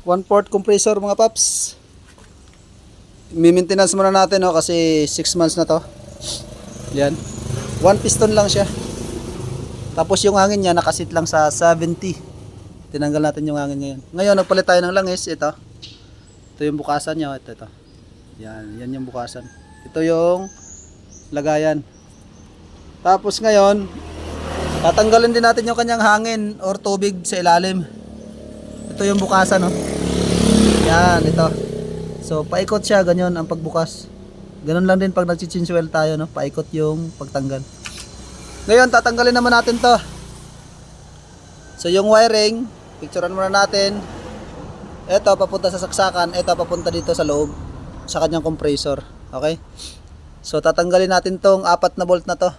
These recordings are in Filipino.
1/4 compressor mga paps. Mi-maintenance muna natin no, kasi 6 months na to. Yan. 1 piston lang siya. Tapos yung hangin niya nakasit lang sa 70. Tinanggal natin yung hangin ngayon. Ngayon nagpalit tayo ng langis. Ito yung bukasan niya. Ito. Yan yung bukasan. Ito yung lagayan. Tapos ngayon tatanggalin din natin yung kanyang hangin or tubig sa ilalim. Ito yung bukasan no. Yan, ito. So paikot siya, ganyan ang pagbukas. Ganun lang din pag nagchi-change oil tayo no, paikot yung pagtanggal. Ngayon tatanggalin naman natin to. So yung wiring, picturean muna natin. Ito papunta sa saksakan, ito papunta dito sa loob sa kanyang compressor. Okay? So tatanggalin natin tong 4 na bolt na to.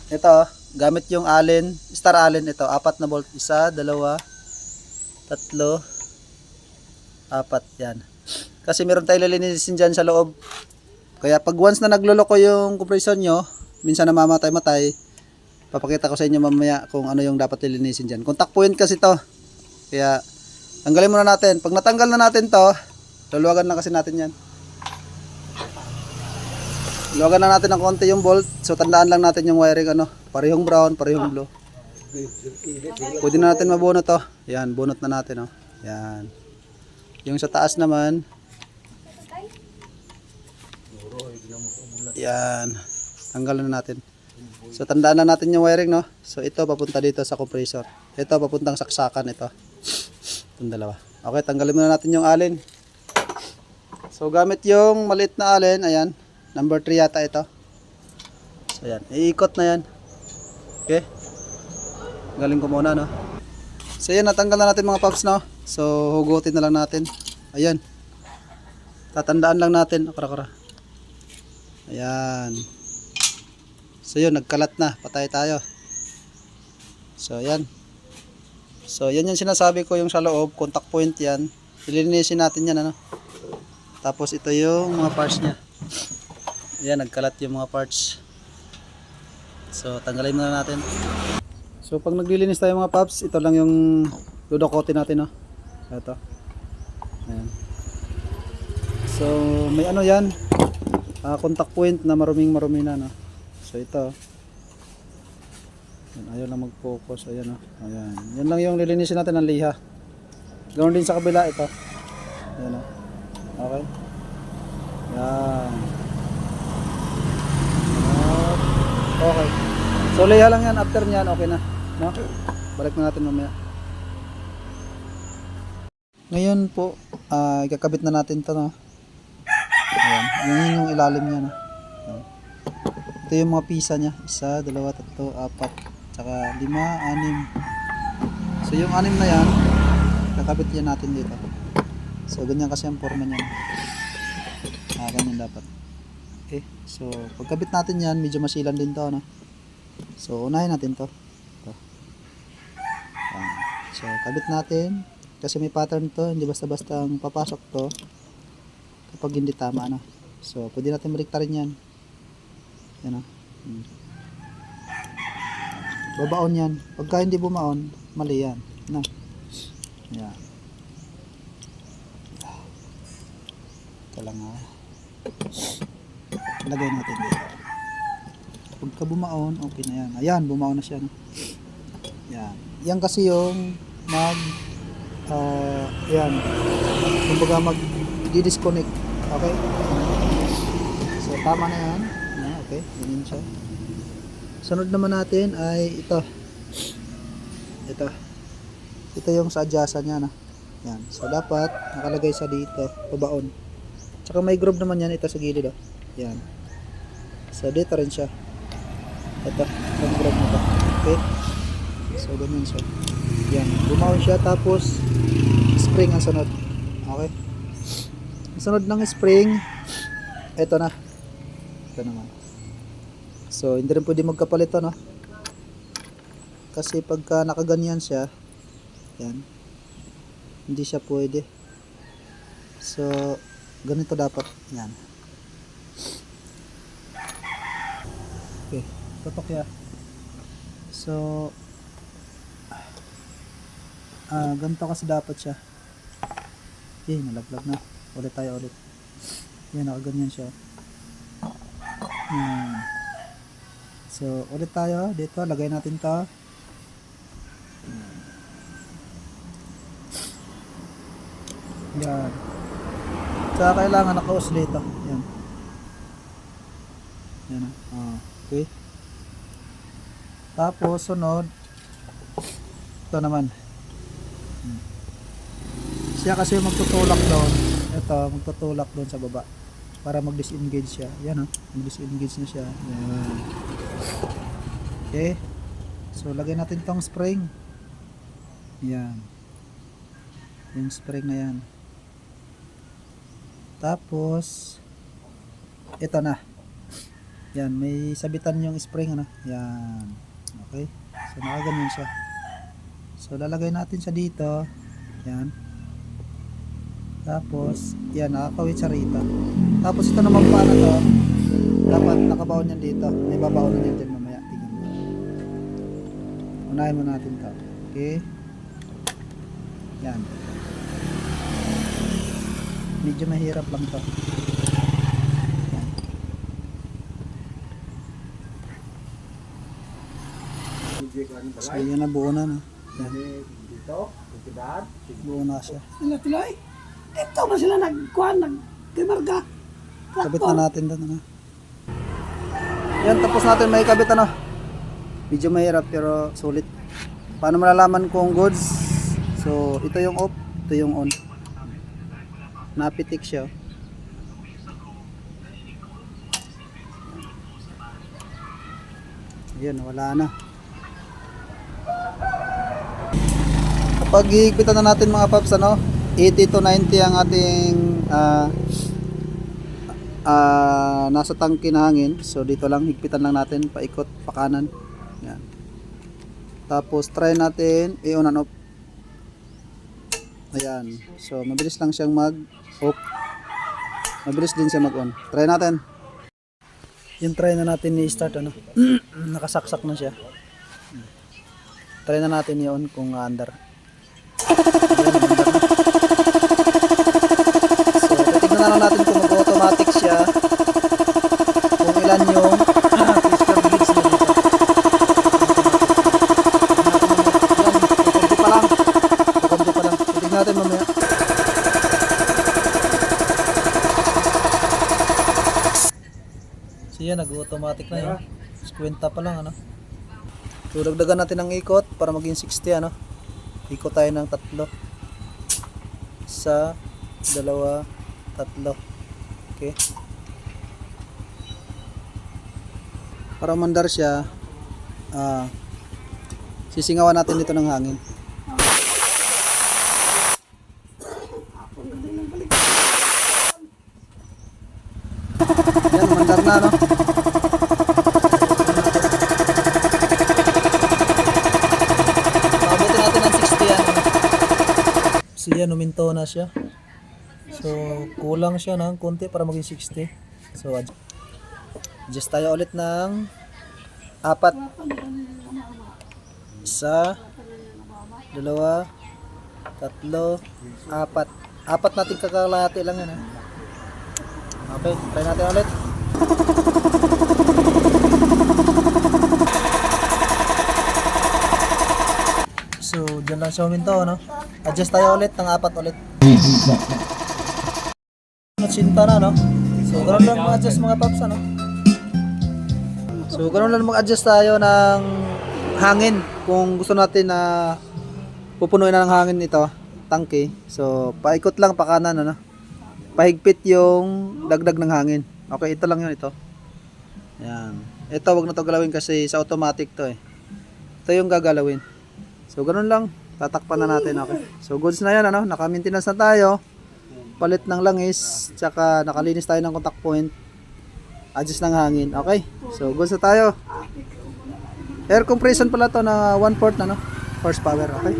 Ito, gamit yung Allen, Star Allen ito, 4 na bolt, 1, 2, 3, 4 yan. Kasi meron tayong lilinisin dyan sa loob. Kaya pag once na nagloloko yung compressor nyo, minsan namamatay-matay, papakita ko sa inyo mamaya kung ano yung dapat lilinisin dyan. Contact point kasi to. Kaya tanggalin muna natin. Pag natanggal na natin to, luluwagan na kasi natin yan. Luwagan na natin ng konti yung bolt. So tandaan lang natin yung wiring ano, parehong brown, parehong blue. Pwede na natin mabunot to. Yan, bunot na natin oh. Yan. Yung sa taas naman, yan, tanggalan na natin. So tandaan na natin yung wiring no. So ito papunta dito sa compressor. Ito papuntang saksakan ito. Itong dalawa. Okay, tanggalin muna natin yung Allen. So gamit yung maliit na Allen, ayan. Number 3 yata ito. So ayan, iikot na yan. Okay. Galing ko muna no. So ayan, natanggal na natin mga paps no. So hugutin na lang natin. Ayan. Tatandaan lang natin. Kara. Ayan. So yun, nagkalat na. Patay tayo. So ayan. So yan yung sinasabi ko yung sa loob. Contact point yan. Ililinisin natin yan ano. Tapos ito yung mga parts nya. Ayan, nagkalat yung mga parts. So tanggalin muna natin. So pag naglilinis tayo mga paps, ito lang yung dudukotin natin no. Ito. Ayan. So may ano yan, contact point na maruming-marumi na no. So ito. Ayan, ayaw lang mag-focus. Ayan no. Ayan. Yan lang yung lilinisin natin ng liha. Ganoon din sa kabila ito. Ayan no. Okay. Yan. Okay. So liha lang yan, after nyan okay na, no? Balik na natin mamaya. Ngayon po, ikakabit na natin 'to, no. Ayan, yun yung ilalim niya, no. Ayan. Ito yung mga pisa niya, 1, 2, 3, 4, tsaka 5, 6. So yung 6 na yan, ikakabit yan natin dito. So ganyan kasi ang forma niya. Ganyan dapat. Okay, so pagkabit natin yan, medyo masilan din to no? So unahin natin to. Ito. So kabit natin kasi may pattern to, hindi basta-basta ang papasok to kapag hindi tama no? So pwede natin baliktarin yan. Yan no? Babaon yan. Pagka hindi bumaon, mali yan no? Yan. Ito lang ha. Lagay natin dito. Pagka bumaon, okay na yan. Ayan, bumaon na siya no? Yan. Yan kasi yung yan, kumbaga mag-disconnect. Okay? So tama na yan. Okay, ganyan siya. Sunod naman natin ay ito. Ito yung sa adjustan niya no? Yan. So dapat nakalagay sa dito, pabaon. Tsaka may groove naman yan ito sa gilid oh. Yan. So dito rin siya. Ito, yung groove na ito. Okay. So ganyan siya. Yan. Bumaon siya tapos spring ang sunod. Okay. Ang sunod ng spring, ito na. Ito naman. So hindi rin pwede magkapalit no. Kasi pagka nakaganyan siya, yan. Hindi siya pwede. So ganito dapat yan. Okay, tutok ya. So Ganito kasi dapat siya. Nalaglag na. Ulit tayo ulit. Yan, nakaganyan siya. So, ulit tayo. Dito, lagay natin to. Yan. Saka kailangan naka-oscillator ito. Yan. Yan. Okay. Tapos, sunod. Ito naman. Siya kasi magtutulak doon. Ito, magtutulak doon sa baba. Para mag-disengage siya. Yan, mag-disengage na siya. Yan. Okay. So, lagay natin tong spring. Yan. Yung spring na yan. Tapos, ito na. Yan, may sabitan yung spring, ano? Yan. Okay. So, nakaganyan siya. So, lalagay natin siya dito. Yan. Tapos, yan, nakakawit siya rito. Tapos, ito naman pa na to. Dapat nakabaon yan dito. May babaon na yan din mamaya. Tingnan mo. Unahin mo natin to. Okay. Yan. Medyo mahirap lang to. So, yan na, buo na, no? Yan. Buo na siya. Sila tuloy. Dito ba sila nagkuhan, nagkimarga? Kabit na natin doon, ano? Yan, tapos natin may kabit, ano? Medyo mahirap pero sulit. Paano malalaman kung goods? So, ito yung off, ito yung on. Napitik siya. Yan, wala na. Kapag higpitan na natin mga paps, ano, 80 to 90 ang ating nasa tangke na hangin. So dito lang, higpitan lang natin, paikot, pakanan. Yan. Tapos try natin i-on and off. Ayan. So mabilis lang siyang mag-off. Mabilis din siya mag-on. Try natin. Yung try na natin i-start, ano. Nakasaksak na siya. Try na natin i-on kung under. So, titignan na lang natin kung mag-automatic siya. Kung ilan yung piston beads na dito. Kukundi pa lang. Titignan natin mamaya. So yan, nag-automatic na yun. 50 pa lang, ano. So, dagdagan natin ang ikot para maging 60, ano. Ikot tayo ng 3. 1, 2, 3. Okay. Para mandar siya, sisingawan natin dito ng hangin. Yan, mandar na, no? Pabutin natin ng 60 yan. So yan, uminto na siya. So kulang siya ng konti para maging 60. So adjust tayo ulit ng 4. 1, 2, 3, 4. 4 natin kakalahati lang yan, ha? Okay, try natin ulit. So dyan lang siya uminto, no? Adjust tayo ulit ng 4 ulit. Sinta na, no? So ganoon lang mag-adjust mga paps, ano? So ganoon lang mag-adjust tayo ng hangin kung gusto natin na pupunuin na ng hangin ito, tangke. So paikot lang pa kanan, ano? Pahigpit yung dagdag ng hangin. Okay, ito lang yun, ito. Yan. Ito, wag na to galawin kasi sa automatic to, eh. Ito yung gagalawin. So ganoon lang, tatakpan na natin, okay. So goods na yan, ano? Naka-maintenance na tayo. Palit ng langis, tsaka nakalinis tayo ng contact point. Adjust ng hangin, okay. So goods na tayo. Air compression pala to na 1/4 na, no? Horsepower, okay.